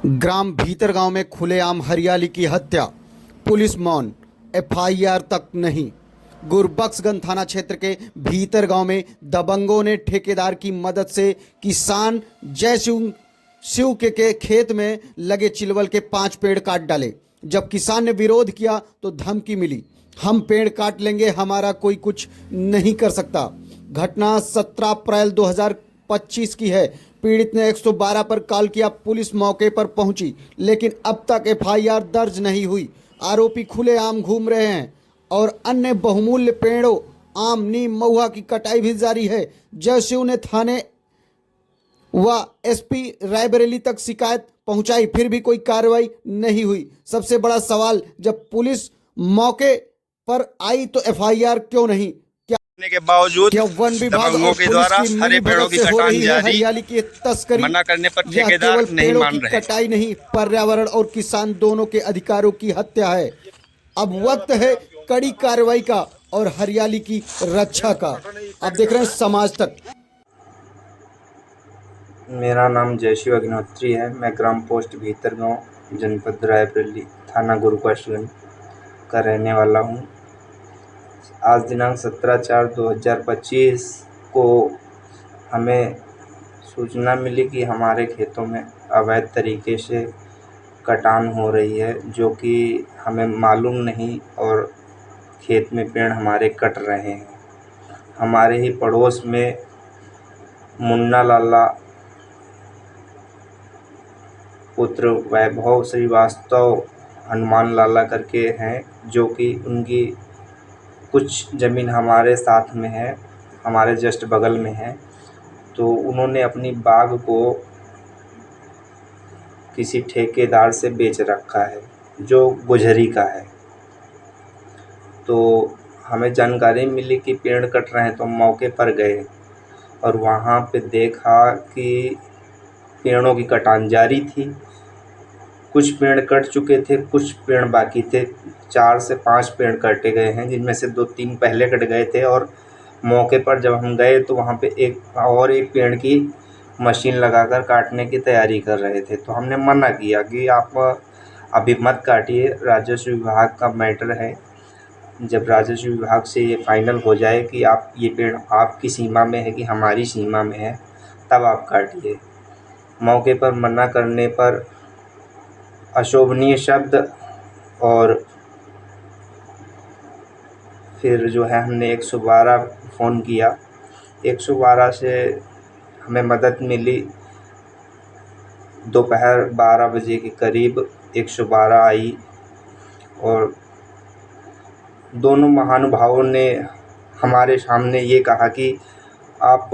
ग्राम भीतरगांव में खुलेआम हरियाली की हत्या, पुलिस मौन, एफआईआर तक नहीं। गुरबख्शगंज थाना क्षेत्र के भीतरगांव में दबंगों ने ठेकेदार की मदद से किसान जय शिव के खेत में लगे चिलवल के 5 पेड़ काट डाले। जब किसान ने विरोध किया तो धमकी मिली, हम पेड़ काट लेंगे, हमारा कोई कुछ नहीं कर सकता। घटना 17 अप्रैल 2025 की है। पीड़ित ने 112 पर कॉल किया, पुलिस मौके पर पहुंची, लेकिन अब तक एफआईआर दर्ज नहीं हुई। आरोपी खुलेआम घूम रहे हैं और अन्य बहुमूल्य पेड़ों आम, नीम, महुआ की कटाई भी जारी है। जयशिव ने थाने व एसपी रायबरेली तक शिकायत पहुंचाई, फिर भी कोई कार्रवाई नहीं हुई। सबसे बड़ा सवाल, जब पुलिस मौके पर आई तो एफआईआर क्यों नहीं? के बावजूद क्या वन विभाग दबंगों और के पुलिस द्वारा की हरे पेड़ों की हो कटान रही है जारी, हरियाली की तस्करी? मना करने पर यह ठेकेदार केवल नहीं पेड़ों मान की रहे। कटाई नहीं, पर्यावरण और किसान दोनों के अधिकारों की हत्या है। अब वक्त है कड़ी कार्रवाई का और हरियाली की रक्षा का। अब देख रहे हैं समाज तक। मेरा नाम जयशिव अग्निहोत्री है। मैं ग्राम पोस्ट भीतरगांव, जनपद रायबरेली, थाना गुरबख्शगंज का रहने वाला हूं। आज दिनांक 17/4/2025 को हमें सूचना मिली कि हमारे खेतों में अवैध तरीके से कटान हो रही है, जो कि हमें मालूम नहीं, और खेत में पेड़ हमारे कट रहे हैं। हमारे ही पड़ोस में मुन्ना लाला पुत्र वैभव श्रीवास्तव हनुमान लाला करके हैं, जो कि उनकी कुछ ज़मीन हमारे साथ में है, हमारे जस्ट बगल में है। तो उन्होंने अपनी बाग को किसी ठेकेदार से बेच रखा है, जो गुजरी का है। तो हमें जानकारी मिली कि पेड़ कट रहे हैं, तो मौके पर गए और वहाँ पे देखा कि पेड़ों की कटान जारी थी। कुछ पेड़ कट चुके थे, कुछ पेड़ बाकी थे। 4 से 5 पेड़ काटे गए हैं, जिनमें से 2-3 पहले कट गए थे। और मौके पर जब हम गए तो वहाँ पे एक पेड़ की मशीन लगाकर काटने की तैयारी कर रहे थे। तो हमने मना किया कि आप अभी मत काटिए, राजस्व विभाग का मैटर है। जब राजस्व विभाग से ये फाइनल हो जाए कि आप ये पेड़ आपकी सीमा में है कि हमारी सीमा में है, तब आप काटिए। मौके पर मना करने पर अशोभनीय शब्द, और फिर जो है हमने 112 फ़ोन किया। 112 से हमें मदद मिली। दोपहर 12 बजे के करीब 112 आई और दोनों महानुभावों ने हमारे सामने ये कहा कि आप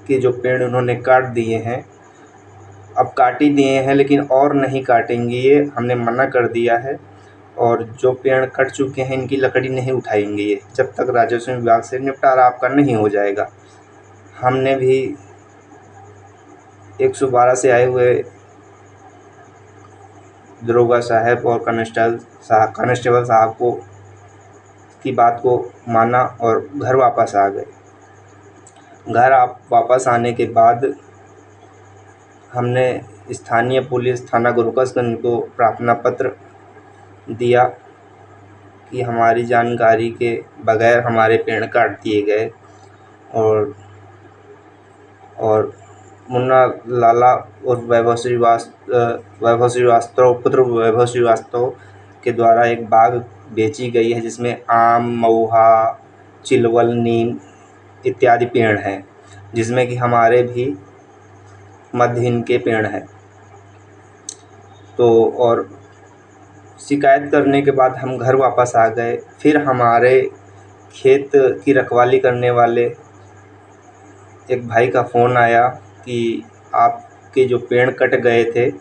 के जो पेड़ उन्होंने काट दिए हैं, अब काट ही दिए हैं, लेकिन और नहीं काटेंगे, ये हमने मना कर दिया है। और जो पेड़ कट चुके हैं, इनकी लकड़ी नहीं उठाएंगे ये, जब तक राजस्व विभाग से निपटारा आपका नहीं हो जाएगा। हमने भी 112 से आए हुए दरोगा साहब और कांस्टेबल साहब की बात को माना और घर वापस आ गए। घर वापस आने के बाद हमने स्थानीय पुलिस थाना गुरबख्शगंज को प्रार्थना पत्र दिया कि हमारी जानकारी के बगैर हमारे पेड़ काट दिए गए। और मुन्ना लाला और वैभव श्रीवास्तव पुत्र वैभव श्रीवास्तव के द्वारा एक बाग बेची गई है, जिसमें आम, महुआ, चिलवल, नीम इत्यादि पेड़ हैं, जिसमें कि हमारे भी मध्यहीन के पेड़ हैं। तो और शिकायत करने के बाद हम घर वापस आ गए। फिर हमारे खेत की रखवाली करने वाले एक भाई का फ़ोन आया कि आपके जो पेड़ कट गए थे,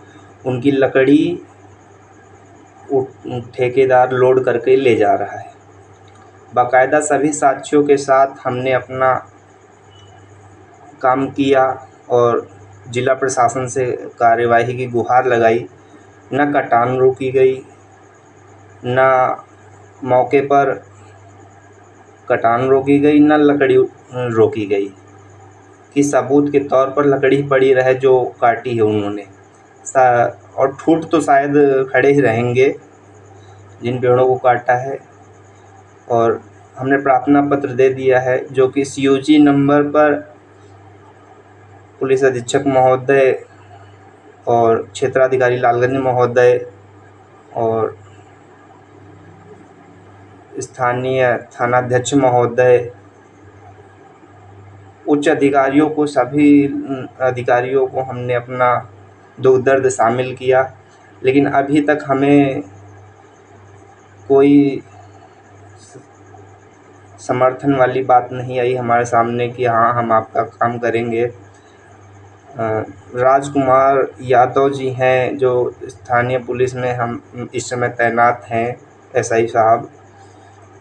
उनकी लकड़ी ठेकेदार लोड करके ले जा रहा है। बाकायदा सभी साक्ष्यों के साथ हमने अपना काम किया और जिला प्रशासन से कार्यवाही की गुहार लगाई। न कटान रोकी गई, न मौके पर कटान रोकी गई, न लकड़ी रोकी गई कि सबूत के तौर पर लकड़ी पड़ी रहे जो काटी है उन्होंने। और ठूठ तो शायद खड़े ही रहेंगे जिन पेड़ों को काटा है। और हमने प्रार्थना पत्र दे दिया है जो कि COG नंबर पर पुलिस अधीक्षक महोदय और क्षेत्राधिकारी लालगंज महोदय और स्थानीय थानाध्यक्ष महोदय, उच्च अधिकारियों को, सभी अधिकारियों को हमने अपना दुख दर्द शामिल किया, लेकिन अभी तक हमें कोई समर्थन वाली बात नहीं आई हमारे सामने कि हाँ हम आपका काम करेंगे। राजकुमार यादव जी हैं जो स्थानीय पुलिस में हम इस समय तैनात हैं, SI साहब,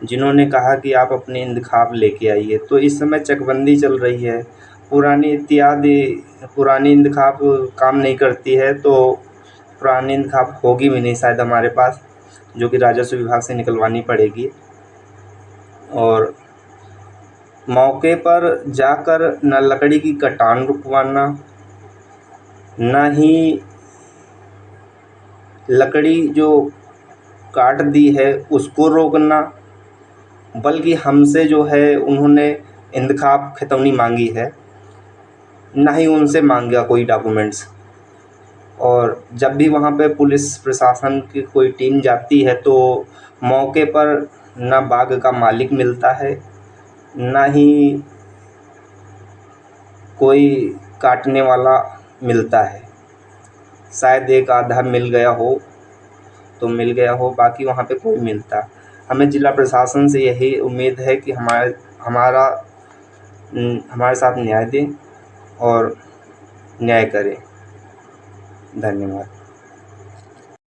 जिन्होंने कहा कि आप अपनी इंतखाब लेके आइए। तो इस समय चकबंदी चल रही है, पुरानी इंतखाब काम नहीं करती है, तो पुरानी इंतखाब होगी भी नहीं शायद हमारे पास, जो कि राजस्व विभाग से निकलवानी पड़ेगी। और मौके पर जाकर न लकड़ी की कटान रुकवाना, न ही लकड़ी जो काट दी है उसको रोकना, बल्कि हमसे जो है उन्होंने इंतखाब खितौनी मांगी है, ना ही उनसे मांगा कोई डॉक्यूमेंट्स। और जब भी वहाँ पे पुलिस प्रशासन की कोई टीम जाती है तो मौके पर ना बाग का मालिक मिलता है, ना ही कोई काटने वाला मिलता है। शायद एक आधा मिल गया हो तो मिल गया हो, बाकी वहाँ पे कोई मिलता। हमें जिला प्रशासन से यही उम्मीद है कि हमारे साथ न्याय दें और न्याय करें। धन्यवाद।